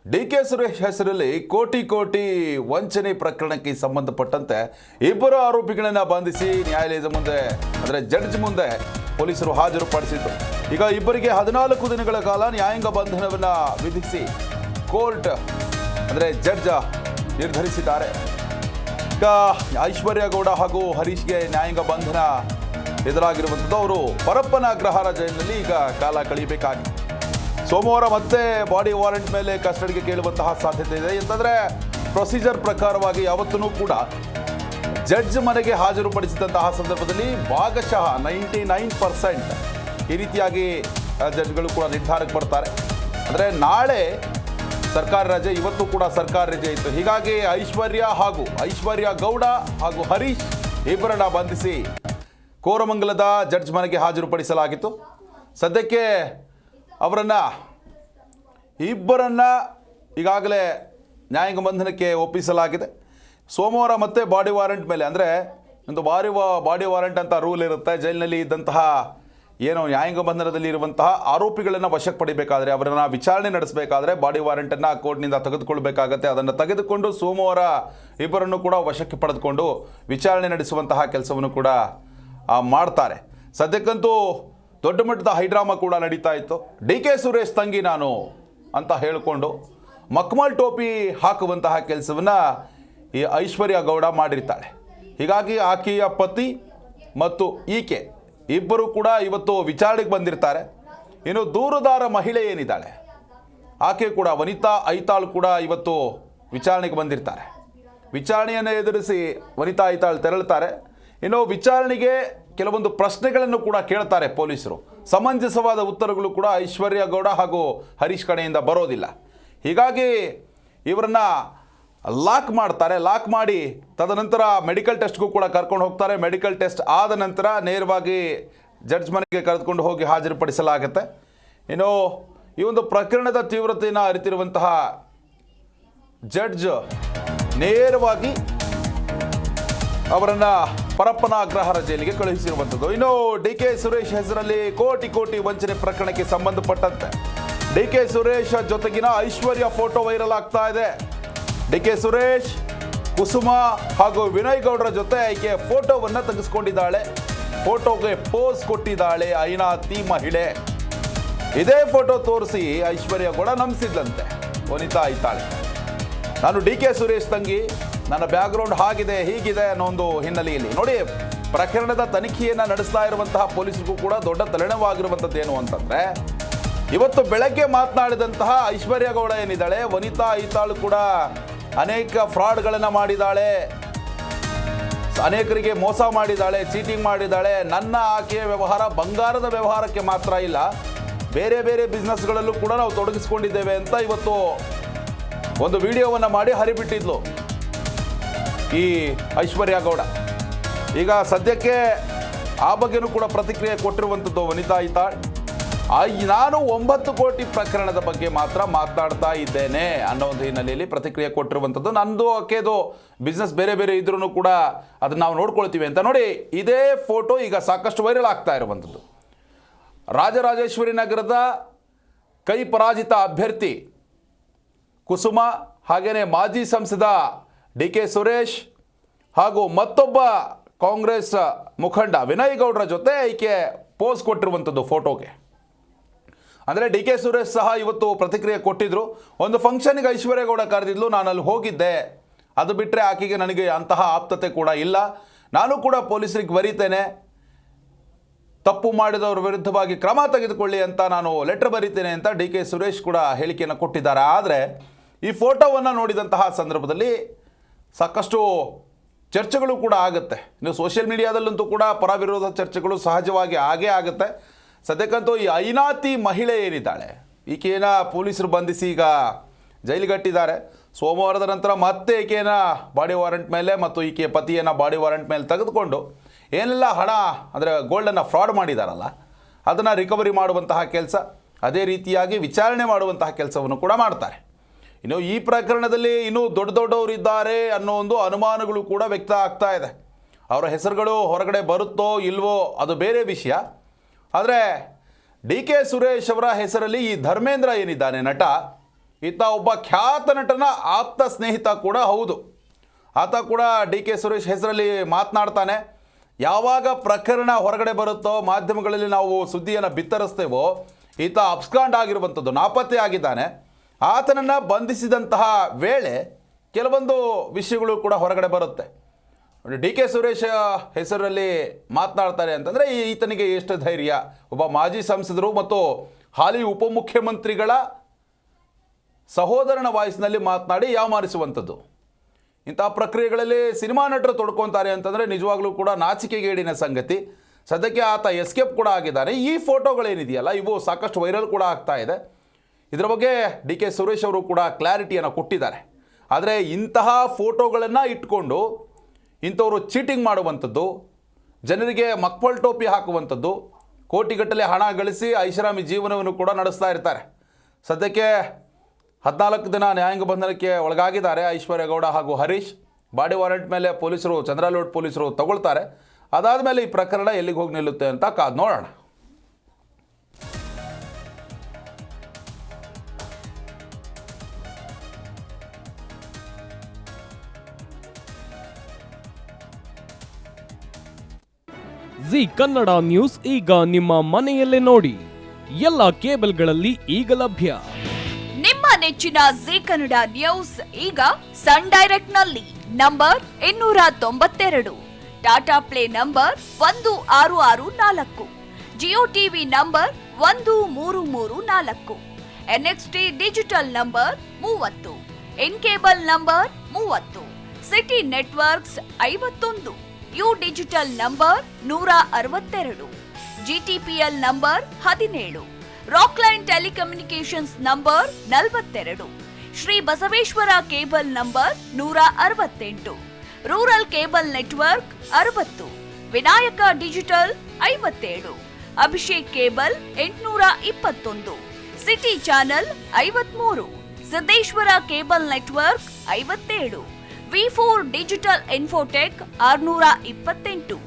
D K Suresh ಹೆಸರಲ್ಲಿ ಕೋಟಿ ಕೋಟಿ ವಂಚನೆ ಪ್ರಕರಣಕ್ಕೆ ಸಂಬಂಧಪಟ್ಟಂತೆ ಇಬ್ಬರು ಆರೋಪಿಗಳನ್ನು ಬಂಧಿಸಿ ನ್ಯಾಯಾಲಯದ ಮುಂದೆ ಅಂದರೆ ಜಡ್ಜ್ ಮುಂದೆ ಪೊಲೀಸರು ಹಾಜರುಪಡಿಸಿದ್ರು. ಈಗ ಇಬ್ಬರಿಗೆ 14 ದಿನಗಳ ಕಾಲ ನ್ಯಾಯಾಂಗ ಬಂಧನವನ್ನು ವಿಧಿಸಿ ಕೋರ್ಟ್ ಅಂದರೆ ಜಡ್ಜ್ ನಿರ್ಧರಿಸಿದ್ದಾರೆ. ಈಗ ಐಶ್ವರ್ಯ ಗೌಡ ಹಾಗೂ ಹರೀಶ್ಗೆ ನ್ಯಾಯಾಂಗ ಬಂಧನ ಎದುರಾಗಿರುವಂಥದ್ದು. ಅವರು ಪರಪ್ಪನ ಅಗ್ರಹಾರ ಜೈಲಿನಲ್ಲಿ ಈಗ ಕಾಲ ಕಳೆಯಬೇಕಾಗಿದೆ. ಸೋಮವಾರ ಮತ್ತೆ ಬಾಡಿ ವಾರೆಂಟ್ ಮೇಲೆ ಕಸ್ಟಡಿಗೆ ಕೇಳುವಂತಹ ಸಾಧ್ಯತೆ ಇದೆ. ಅಂತಂದರೆ ಪ್ರೊಸೀಜರ್ ಪ್ರಕಾರವಾಗಿ ಯಾವತ್ತೂ ಕೂಡ ಜಡ್ಜ್ ಮನೆಗೆ ಹಾಜರುಪಡಿಸಿದಂತಹ ಸಂದರ್ಭದಲ್ಲಿ ಭಾಗಶಃ 99% ಈ ರೀತಿಯಾಗಿ ಜಡ್ಜ್ಗಳು ಕೂಡ ನಿರ್ಧಾರಕ್ಕೆ ಬರ್ತಾರೆ. ಅಂದರೆ ನಾಳೆ ಸರ್ಕಾರ ರಜೆ, ಇವತ್ತು ಕೂಡ ಸರ್ಕಾರ ರಜೆ ಇತ್ತು. ಹೀಗಾಗಿ ಐಶ್ವರ್ಯ ಗೌಡ ಹಾಗೂ ಹರೀಶ್ ಇಬ್ಬರನ್ನ ಬಂಧಿಸಿ ಕೋರಮಂಗಲದ ಜಡ್ಜ್ ಮನೆಗೆ ಹಾಜರುಪಡಿಸಲಾಗಿತ್ತು. ಸದ್ಯಕ್ಕೆ ಇಬ್ಬರನ್ನ ಈಗಾಗಲೇ ನ್ಯಾಯಾಂಗ ಬಂಧನಕ್ಕೆ ಒಪ್ಪಿಸಲಾಗಿದೆ. ಸೋಮವಾರ ಮತ್ತೆ ಬಾಡಿ ವಾರೆಂಟ್ ಮೇಲೆ, ಅಂದರೆ ಒಂದು ಬಾಡಿ ವಾರೆಂಟ್ ಅಂತ ರೂಲ್ ಇರುತ್ತೆ. ಜೈಲಿನಲ್ಲಿ ಇದ್ದಂತಹ ಏನು ನ್ಯಾಯಾಂಗ ಬಂಧನದಲ್ಲಿ ಇರುವಂತಹ ಆರೋಪಿಗಳನ್ನು ವಶಕ್ಕೆ ಪಡಿಬೇಕಾದ್ರೆ, ಅವರನ್ನು ವಿಚಾರಣೆ ನಡೆಸಬೇಕಾದ್ರೆ ಬಾಡಿ ವಾರೆಂಟನ್ನು ಕೋರ್ಟ್ನಿಂದ ತೆಗೆದುಕೊಳ್ಬೇಕಾಗತ್ತೆ. ಅದನ್ನು ತೆಗೆದುಕೊಂಡು ಸೋಮವಾರ ಇಬ್ಬರನ್ನು ಕೂಡ ವಶಕ್ಕೆ ಪಡೆದುಕೊಂಡು ವಿಚಾರಣೆ ನಡೆಸುವಂತಹ ಕೆಲಸವನ್ನು ಕೂಡ ಮಾಡ್ತಾರೆ. ಸದ್ಯಕ್ಕಂತೂ ದೊಡ್ಡ ಮಟ್ಟದ ಹೈಡ್ರಾಮಾ ಕೂಡ ನಡೀತಾ ಇತ್ತು. ಡಿ ಕೆ ಸುರೇಶ್ ತಂಗಿ ನಾನು ಅಂತ ಹೇಳಿಕೊಂಡು ಮಕ್ಮಲ್ ಟೋಪಿ ಹಾಕುವಂತಹ ಕೆಲಸವನ್ನು ಈ ಐಶ್ವರ್ಯ ಗೌಡ ಮಾಡಿರ್ತಾಳೆ. ಹೀಗಾಗಿ ಆಕೆಯ ಪತಿ ಮತ್ತು ಈಕೆ ಇಬ್ಬರು ಕೂಡ ಇವತ್ತು ವಿಚಾರಣೆಗೆ ಬಂದಿರ್ತಾರೆ. ಇನ್ನು ದೂರುದಾರ ಮಹಿಳೆ ಏನಿದ್ದಾಳೆ ಆಕೆ ಕೂಡ ವನಿತಾ ಐತಾಳ್ ಕೂಡ ಇವತ್ತು ವಿಚಾರಣೆಗೆ ಬಂದಿರ್ತಾರೆ. ವಿಚಾರಣೆಯನ್ನು ಎದುರಿಸಿ ವನಿತಾ ಐತಾಳ್ ತೆರಳುತ್ತಾರೆ. ಇನ್ನು ವಿಚಾರಣೆಗೆ ಕೆಲವೊಂದು ಪ್ರಶ್ನೆಗಳನ್ನು ಕೂಡ ಕೇಳ್ತಾರೆ ಪೊಲೀಸರು. ಸಮಂಜಸವಾದ ಉತ್ತರಗಳು ಕೂಡ ಐಶ್ವರ್ಯ ಗೌಡ ಹಾಗೂ ಹರೀಶ್ ಕಡೆಯಿಂದ ಬರೋದಿಲ್ಲ. ಹೀಗಾಗಿ ಇವರನ್ನು ಲಾಕ್ ಮಾಡ್ತಾರೆ. ಲಾಕ್ ಮಾಡಿ ತದನಂತರ ಮೆಡಿಕಲ್ ಟೆಸ್ಟ್ಗೂ ಕೂಡ ಕರ್ಕೊಂಡು ಹೋಗ್ತಾರೆ. ಮೆಡಿಕಲ್ ಟೆಸ್ಟ್ ಆದ ನಂತರ ನೇರವಾಗಿ ಜಡ್ಜ್ ಮನೆಗೆ ಕರೆದುಕೊಂಡು ಹೋಗಿ ಹಾಜರುಪಡಿಸಲಾಗುತ್ತೆ. ಇನ್ನು ಈ ಒಂದು ಪ್ರಕರಣದ ತೀವ್ರತೆಯನ್ನು ಅರಿತಿರುವಂತಹ ಜಡ್ಜ್ ನೇರವಾಗಿ ಅವರನ್ನು ಪರಪ್ಪನ ಅಗ್ರಹಾರ ಜೈಲಿಗೆ ಕಳುಹಿಸಿರುವಂಥದ್ದು. ಇನ್ನು ಡಿ ಕೆ ಸುರೇಶ್ ಹೆಸರಲ್ಲಿ ಕೋಟಿ ಕೋಟಿ ವಂಚನೆ ಪ್ರಕರಣಕ್ಕೆ ಸಂಬಂಧಪಟ್ಟಂತೆ ಡಿ ಕೆ ಸುರೇಶ್ ಜೊತೆಗಿನ ಐಶ್ವರ್ಯ ಫೋಟೋ ವೈರಲ್ ಆಗ್ತಾ ಇದೆ. ಡಿ ಕೆ ಸುರೇಶ್, ಕುಸುಮ ಹಾಗೂ ವಿನಯ್ ಗೌಡರ ಜೊತೆ ಆಕೆ ಫೋಟೋವನ್ನು ತೆಗೆಸ್ಕೊಂಡಿದ್ದಾಳೆ. ಫೋಟೋಗೆ ಪೋಸ್ ಕೊಟ್ಟಿದ್ದಾಳೆ ಐನಾತಿ ಮಹಿಳೆ. ಇದೇ ಫೋಟೋ ತೋರಿಸಿ ಐಶ್ವರ್ಯ ಗೌಡ ನಂಬಿಸಿದ್ದಂತೆ ವನಿತಾ ಐತಾಳೆ. ನಾನು ಡಿ ಕೆ ಸುರೇಶ್ ತಂಗಿ, ನನ್ನ ಬ್ಯಾಕ್ಗ್ರೌಂಡ್ ಹಾಗಿದೆ ಹೀಗಿದೆ ಅನ್ನೋ ಒಂದು ಹಿನ್ನೆಲೆಯಲ್ಲಿ ನೋಡಿ ಪ್ರಕರಣದ ತನಿಖೆಯನ್ನು ನಡೆಸ್ತಾ ಇರುವಂತಹ ಪೊಲೀಸರಿಗೂ ಕೂಡ ದೊಡ್ಡ ತಲೆನೋವಾಗಿರುವಂಥದ್ದು ಏನು ಅಂತಂದರೆ, ಇವತ್ತು ಬೆಳಗ್ಗೆ ಮಾತನಾಡಿದಂತಹ ಐಶ್ವರ್ಯ ಗೌಡ ಏನಿದ್ದಾಳೆ, ವನಿತಾ ಐತಾಳು ಕೂಡ ಅನೇಕ ಫ್ರಾಡ್ಗಳನ್ನು ಮಾಡಿದ್ದಾಳೆ, ಅನೇಕರಿಗೆ ಮೋಸ ಮಾಡಿದ್ದಾಳೆ, ಚೀಟಿಂಗ್ ಮಾಡಿದ್ದಾಳೆ. ನನ್ನ ಆಕೆಯ ವ್ಯವಹಾರ ಬಂಗಾರದ ವ್ಯವಹಾರಕ್ಕೆ ಮಾತ್ರ ಇಲ್ಲ, ಬೇರೆ ಬೇರೆ ಬಿಸ್ನೆಸ್ಗಳಲ್ಲೂ ಕೂಡ ನಾವು ತೊಡಗಿಸ್ಕೊಂಡಿದ್ದೇವೆ ಅಂತ ಇವತ್ತು ಒಂದು ವಿಡಿಯೋವನ್ನು ಮಾಡಿ ಹರಿಬಿಟ್ಟಿದ್ಲು ಈ ಐಶ್ವರ್ಯ ಗೌಡ. ಈಗ ಸದ್ಯಕ್ಕೆ ಆ ಬಗ್ಗೆನೂ ಕೂಡ ಪ್ರತಿಕ್ರಿಯೆ ಕೊಟ್ಟಿರುವಂಥದ್ದು ವನಿತಾ ಐತಾಳ್. ನಾನು 9 ಕೋಟಿ ಪ್ರಕರಣದ ಬಗ್ಗೆ ಮಾತ್ರ ಮಾತನಾಡ್ತಾ ಇದ್ದೇನೆ ಅನ್ನೋ ಒಂದು ಹಿನ್ನೆಲೆಯಲ್ಲಿ ಪ್ರತಿಕ್ರಿಯೆ ಕೊಟ್ಟಿರುವಂಥದ್ದು. ನಂದು ಆಕೆದು ಬಿಸ್ನೆಸ್ ಬೇರೆ ಬೇರೆ ಇದ್ರೂ ಕೂಡ ಅದನ್ನು ನಾವು ನೋಡ್ಕೊಳ್ತೀವಿ ಅಂತ. ನೋಡಿ ಇದೇ ಫೋಟೋ ಈಗ ಸಾಕಷ್ಟು ವೈರಲ್ ಆಗ್ತಾ ಇರುವಂಥದ್ದು. ರಾಜರಾಜೇಶ್ವರಿ ನಗರದ ಕೈ ಪರಾಜಿತ ಅಭ್ಯರ್ಥಿ ಕುಸುಮ, ಹಾಗೆಯೇ ಮಾಜಿ ಸಂಸದ ಡಿ ಕೆ ಸುರೇಶ್ ಹಾಗೂ ಮತ್ತೊಬ್ಬ ಕಾಂಗ್ರೆಸ್ ಮುಖಂಡ ವಿನಯ್ ಗೌಡರ ಜೊತೆ ಈಕೆ ಪೋಸ್ ಕೊಟ್ಟಿರುವಂಥದ್ದು ಫೋಟೋಗೆ. ಅಂದರೆ ಡಿ ಕೆ ಸುರೇಶ್ ಸಹ ಇವತ್ತು ಪ್ರತಿಕ್ರಿಯೆ ಕೊಟ್ಟಿದ್ರು. ಒಂದು ಫಂಕ್ಷನ್ಗೆ ಐಶ್ವರ್ಯ ಗೌಡ ಕರೆದಿದ್ಲು, ನಾನು ಅಲ್ಲಿ ಹೋಗಿದ್ದೆ. ಅದು ಬಿಟ್ಟರೆ ಆಕೆಗೆ ನನಗೆ ಅಂತಹ ಆಪ್ತತೆ ಕೂಡ ಇಲ್ಲ. ನಾನು ಕೂಡ ಪೊಲೀಸರಿಗೆ ಬರೀತೇನೆ, ತಪ್ಪು ಮಾಡಿದವರ ವಿರುದ್ಧವಾಗಿ ಕ್ರಮ ತೆಗೆದುಕೊಳ್ಳಿ ಅಂತ ನಾನು ಲೆಟರ್ ಬರೀತೇನೆ ಅಂತ ಡಿ ಕೆ ಸುರೇಶ್ ಕೂಡ ಹೇಳಿಕೆಯನ್ನು ಕೊಟ್ಟಿದ್ದಾರೆ. ಆದರೆ ಈ ಫೋಟೋವನ್ನು ನೋಡಿದಂತಹ ಸಂದರ್ಭದಲ್ಲಿ ಸಾಕಷ್ಟು ಚರ್ಚೆಗಳು ಕೂಡ ಆಗುತ್ತೆ. ಇನ್ನು ಸೋಷಿಯಲ್ ಮೀಡಿಯಾದಲ್ಲಂತೂ ಕೂಡ ಪರ ವಿರೋಧ ಚರ್ಚೆಗಳು ಸಹಜವಾಗಿ ಆಗೇ ಆಗುತ್ತೆ. ಸದ್ಯಕ್ಕಂತೂ ಈ ಐನಾತಿ ಮಹಿಳೆ ಏನಿದ್ದಾಳೆ ಈಕೆನ ಪೊಲೀಸರು ಬಂಧಿಸಿ ಈಗ ಜೈಲಿಗಟ್ಟಿದ್ದಾರೆ. ಸೋಮವಾರದ ನಂತರ ಮತ್ತೆ ಈಕೆನ ಬಾಡಿ ವಾರೆಂಟ್ ಮೇಲೆ ಮತ್ತು ಈಕೆಯ ಪತಿಯನ್ನು ಬಾಡಿ ವಾರೆಂಟ್ ಮೇಲೆ ತೆಗೆದುಕೊಂಡು ಏನೆಲ್ಲ ಹಣ ಅಂದರೆ ಗೋಲ್ಡನ್ನು ಫ್ರಾಡ್ ಮಾಡಿದಾರಲ್ಲ ಅದನ್ನು ರಿಕವರಿ ಮಾಡುವಂತಹ ಕೆಲಸ, ಅದೇ ರೀತಿಯಾಗಿ ವಿಚಾರಣೆ ಮಾಡುವಂತಹ ಕೆಲಸವನ್ನು ಕೂಡ ಮಾಡ್ತಾರೆ. ಇನ್ನು ಈ ಪ್ರಕರಣದಲ್ಲಿ ಇನ್ನೂ ದೊಡ್ಡವರು ಇದ್ದಾರೆ ಅನ್ನೋ ಒಂದು ಅನುಮಾನಗಳು ಕೂಡ ವ್ಯಕ್ತ ಆಗ್ತಾ ಇದೆ. ಅವರ ಹೆಸರುಗಳು ಹೊರಗಡೆ ಬರುತ್ತೋ ಇಲ್ವೋ ಅದು ಬೇರೆ ವಿಷಯ. ಆದರೆ ಡಿ ಕೆ ಸುರೇಶ್ ಅವರ ಹೆಸರಲ್ಲಿ ಈ ಧರ್ಮೇಂದ್ರ ಏನಿದ್ದಾನೆ ನಟ, ಈತ ಒಬ್ಬ ಖ್ಯಾತ ನಟನ ಆಪ್ತ ಸ್ನೇಹಿತ ಕೂಡ ಹೌದು. ಆತ ಕೂಡ ಡಿ ಕೆ ಸುರೇಶ್ ಹೆಸರಲ್ಲಿ ಮಾತನಾಡ್ತಾನೆ. ಯಾವಾಗ ಪ್ರಕರಣ ಹೊರಗಡೆ ಬರುತ್ತೋ, ಮಾಧ್ಯಮಗಳಲ್ಲಿ ನಾವು ಸುದ್ದಿಯನ್ನು ಬಿತ್ತರಿಸ್ತೇವೋ, ಈತ ಅಬ್ಸ್ಕಾಂಡ್ ಆಗಿರುವಂಥದ್ದು, ನಾಪತ್ತೆ ಆಗಿದ್ದಾನೆ. ಆತನನ್ನು ಬಂಧಿಸಿದಂತಹ ವೇಳೆ ಕೆಲವೊಂದು ವಿಷಯಗಳು ಕೂಡ ಹೊರಗಡೆ ಬರುತ್ತೆ. ಡಿ ಕೆ ಸುರೇಶ್ ಹೆಸರಲ್ಲಿ ಮಾತನಾಡ್ತಾರೆ ಅಂತಂದರೆ ಈತನಿಗೆ ಎಷ್ಟು ಧೈರ್ಯ, ಒಬ್ಬ ಮಾಜಿ ಸಂಸದರು ಮತ್ತು ಹಾಲಿ ಉಪಮುಖ್ಯಮಂತ್ರಿಗಳ ಸಹೋದರನ ವಾಯ್ಸ್ನಲ್ಲಿ ಮಾತನಾಡಿ ಯಾಮಾರಿಸುವಂಥದ್ದು. ಇಂತಹ ಪ್ರಕ್ರಿಯೆಗಳಲ್ಲಿ ಸಿನಿಮಾ ನಟರು ತೊಡ್ಕೊತಾರೆ ಅಂತಂದರೆ ನಿಜವಾಗ್ಲೂ ಕೂಡ ನಾಚಿಕೆಗೇಡಿನ ಸಂಗತಿ. ಸದ್ಯಕ್ಕೆ ಆತ ಎಸ್ಕೇಪ್ ಕೂಡ ಆಗಿದ್ದಾನೆ. ಈ ಫೋಟೋಗಳೇನಿದೆಯಲ್ಲ, ಇವು ಸಾಕಷ್ಟು ವೈರಲ್ ಕೂಡ ಆಗ್ತಾ ಇದೆ. ಇದರ ಬಗ್ಗೆ ಡಿ ಕೆ ಸುರೇಶ್ ಅವರು ಕೂಡ ಕ್ಲಾರಿಟಿಯನ್ನು ಕೊಟ್ಟಿದ್ದಾರೆ. ಆದರೆ ಇಂತಹ ಫೋಟೋಗಳನ್ನು ಇಟ್ಕೊಂಡು ಇಂಥವರು ಚೀಟಿಂಗ್ ಮಾಡುವಂಥದ್ದು, ಜನರಿಗೆ ಮಕ್ಕಳ ಟೋಪಿ ಹಾಕುವಂಥದ್ದು, ಕೋಟಿಗಟ್ಟಲೆ ಹಣ ಗಳಿಸಿ ಐಷಾರಾಮಿ ಜೀವನವನ್ನು ಕೂಡ ನಡೆಸ್ತಾ ಇರ್ತಾರೆ. ಸದ್ಯಕ್ಕೆ 14 ದಿನ ನ್ಯಾಯಾಂಗ ಬಂಧನಕ್ಕೆ ಒಳಗಾಗಿದ್ದಾರೆ ಐಶ್ವರ್ಯ ಗೌಡ ಹಾಗೂ ಹರೀಶ್. ಬಾಡಿ ವಾರೆಂಟ್ ಮೇಲೆ ಪೊಲೀಸರು, ಚಂದ್ರಲೋಡ್ ಪೊಲೀಸರು ತಗೊಳ್ತಾರೆ. ಅದಾದ ಮೇಲೆ ಈ ಪ್ರಕರಣ ಎಲ್ಲಿಗೆ ಹೋಗಿ ನಿಲ್ಲುತ್ತೆ ಅಂತ ಕಾದು ನೋಡೋಣ. ಜಿ ಕನ್ನಡ ನ್ಯೂಸ್ ಈಗ ನಿಮ್ಮ ಮನೆಯಲ್ಲೇ ನೋಡಿ. ಎಲ್ಲ ಕೇಬಲ್ಗಳಲ್ಲಿ ಈಗ ಲಭ್ಯ. ನಿಮ್ಮ ನೆಚ್ಚಿನ ಜಿ ಕನ್ನಡ ನ್ಯೂಸ್ ಈಗ ಸನ್ ಡೈರೆಕ್ಟ್ ನಲ್ಲಿ number 292, Tata Play number 1664, Jio TV number 1334, NXT digital number 30, in cable number 30, city networks 51, U digital number 162, GTPL number 17, Rockline telecommunications number 42, Shri Basaveshwara cable number 168, rural cable network 60, Vinayaka digital 57, Abhishek cable 821, city channel 53, Siddeshwara cable network 57, ವಿ4 digital infotech 628,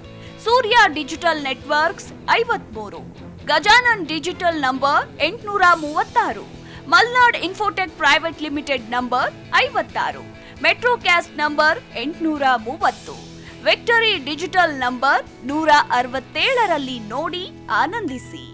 Surya digital networks 53, Gajanan digital number 836, Malnad infotech private limited number 56, Metrocast number 830, victory digital number 167ರಲ್ಲಿ ನೋಡಿ ಆನಂದಿಸಿ.